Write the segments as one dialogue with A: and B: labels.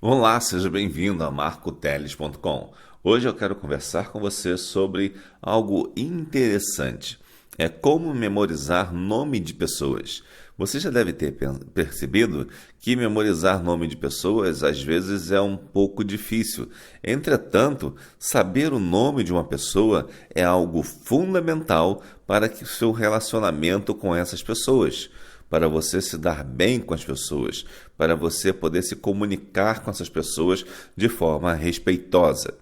A: Olá, seja bem-vindo a marcoteles.com. Hoje eu quero conversar com você sobre algo interessante. É como memorizar nome de pessoas. Você já deve ter percebido que memorizar nome de pessoas às vezes é um pouco difícil. Entretanto, saber o nome de uma pessoa é algo fundamental para que o seu relacionamento com essas pessoas, para você se dar bem com as pessoas, para você poder se comunicar com essas pessoas de forma respeitosa.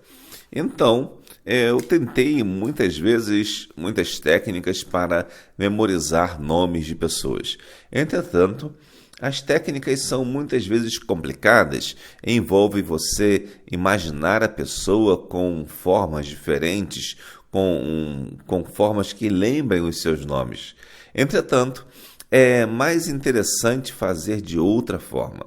A: Então, eu tentei muitas vezes, muitas técnicas para memorizar nomes de pessoas. Entretanto, as técnicas são muitas vezes complicadas, envolve você imaginar a pessoa com formas diferentes, com formas que lembrem os seus nomes. Entretanto, é mais interessante fazer de outra forma,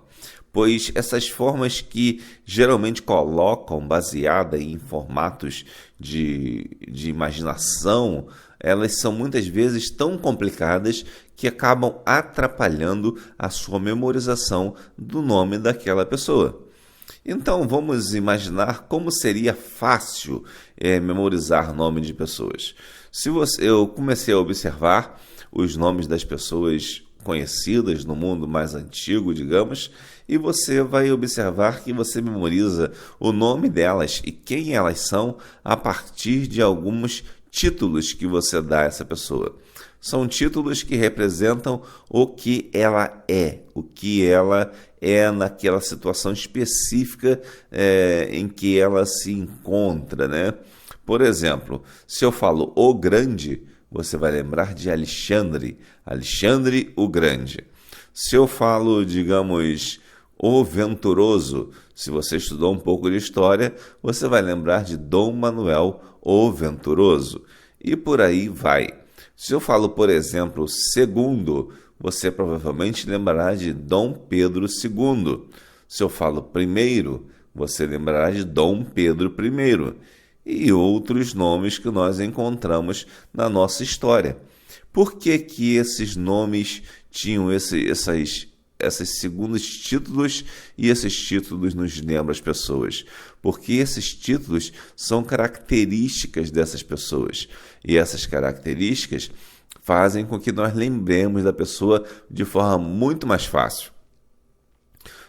A: pois essas formas que geralmente colocam baseada em formatos de imaginação, elas são muitas vezes tão complicadas que acabam atrapalhando a sua memorização do nome daquela pessoa. Então vamos imaginar como seria fácil memorizar nome de pessoas. Eu comecei a observar os nomes das pessoas conhecidas no mundo mais antigo, digamos, e você vai observar que você memoriza o nome delas e quem elas são a partir de alguns títulos que você dá a essa pessoa. São títulos que representam o que ela é naquela situação específica em que ela se encontra, né? Por exemplo, se eu falo o Grande, você vai lembrar de Alexandre, Alexandre o Grande. Se eu falo, digamos, o Venturoso, se você estudou um pouco de história, você vai lembrar de Dom Manuel o Venturoso. E por aí vai. Se eu falo, por exemplo, segundo, você provavelmente lembrará de Dom Pedro II. Se eu falo primeiro, você lembrará de Dom Pedro I. E outros nomes que nós encontramos na nossa história. Por que que esses nomes tinham esses segundos títulos e esses títulos nos lembram as pessoas? Porque esses títulos são características dessas pessoas e essas características fazem com que nós lembremos da pessoa de forma muito mais fácil.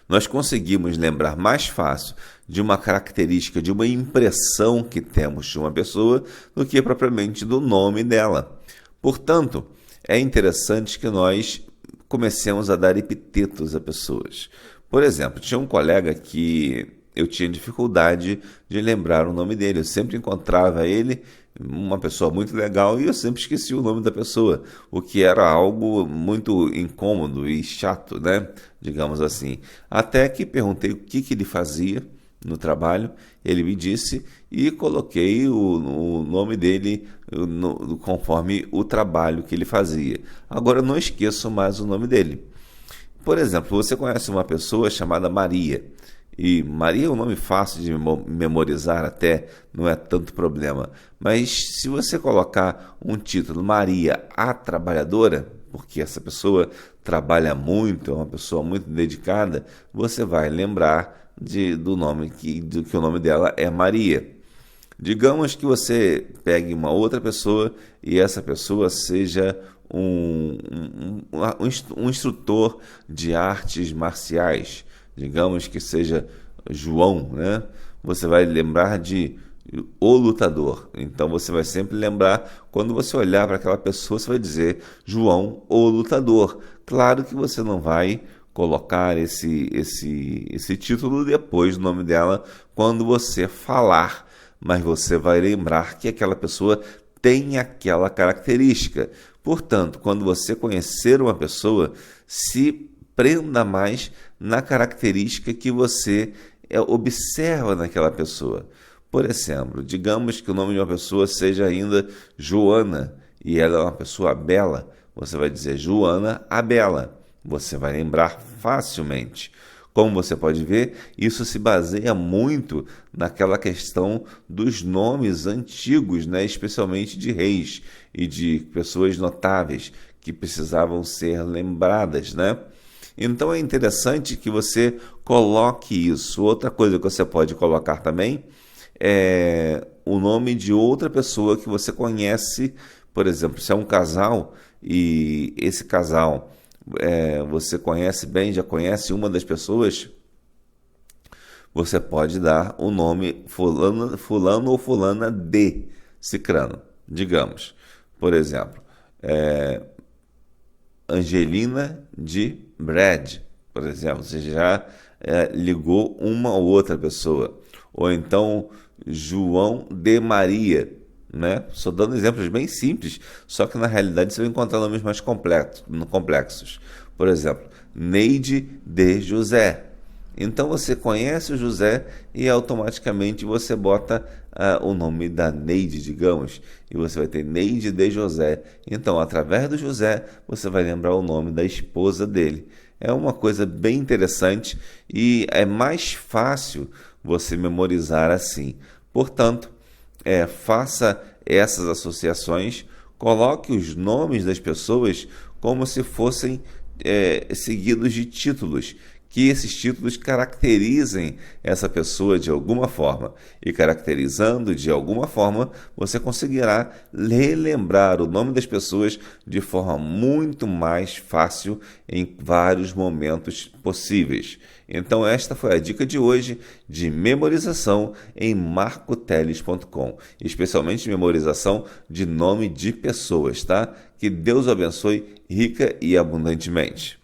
A: Nós conseguimos lembrar mais fácil de uma característica, de uma impressão que temos de uma pessoa do que propriamente do nome dela. Portanto, é interessante que nós comecemos a dar epitetos a pessoas. Por exemplo, tinha um colega que eu tinha dificuldade de lembrar o nome dele. Eu sempre encontrava ele, uma pessoa muito legal, e eu sempre esqueci o nome da pessoa, o que era algo muito incômodo e chato, né? Digamos assim. Até que perguntei o que ele fazia no trabalho, ele me disse e coloquei o nome dele conforme o trabalho que ele fazia. Agora eu não esqueço mais o nome dele. Por exemplo, você conhece uma pessoa chamada Maria. E Maria é um nome fácil de memorizar até, não é tanto problema. Mas se você colocar um título, Maria a Trabalhadora, porque essa pessoa trabalha muito, é uma pessoa muito dedicada, você vai lembrar do nome que o nome dela é Maria. Digamos que você pegue uma outra pessoa e essa pessoa seja um instrutor de artes marciais. Digamos que seja João, né? Você vai lembrar de O Lutador. Então você vai sempre lembrar, quando você olhar para aquela pessoa, você vai dizer João, o Lutador. Claro que você não vai colocar esse título depois do nome dela quando você falar, mas você vai lembrar que aquela pessoa tem aquela característica. Portanto, quando você conhecer uma pessoa, se prenda mais na característica que você observa naquela pessoa. Por exemplo, digamos que o nome de uma pessoa seja ainda Joana e ela é uma pessoa bela, você vai dizer Joana a Bela. Você vai lembrar facilmente. Como você pode ver, isso se baseia muito naquela questão dos nomes antigos, né? Especialmente de reis e de pessoas notáveis que precisavam ser lembradas, né? Então é interessante que você coloque isso. Outra coisa que você pode colocar também é o nome de outra pessoa que você conhece. Por exemplo, se é um casal e esse casal você conhece bem, já conhece uma das pessoas, você pode dar o nome fulano, fulano ou fulana de cicrano. Digamos, por exemplo, Angelina de Brad, por exemplo, você já ligou uma ou outra pessoa. Ou então João de Maria, né? Só dando exemplos bem simples, só que na realidade você vai encontrar nomes mais complexos. Por exemplo, Neide de José. Então você conhece o José e automaticamente você bota o nome da Neide, digamos, e você vai ter Neide de José. Então, através do José, você vai lembrar o nome da esposa dele. É uma coisa bem interessante e é mais fácil você memorizar assim. Portanto, faça essas associações, coloque os nomes das pessoas como se fossem seguidos de títulos, que esses títulos caracterizem essa pessoa de alguma forma. E caracterizando de alguma forma, você conseguirá relembrar o nome das pessoas de forma muito mais fácil em vários momentos possíveis. Então esta foi a dica de hoje de memorização em marcoteles.com, especialmente memorização de nome de pessoas, tá? Que Deus o abençoe rica e abundantemente.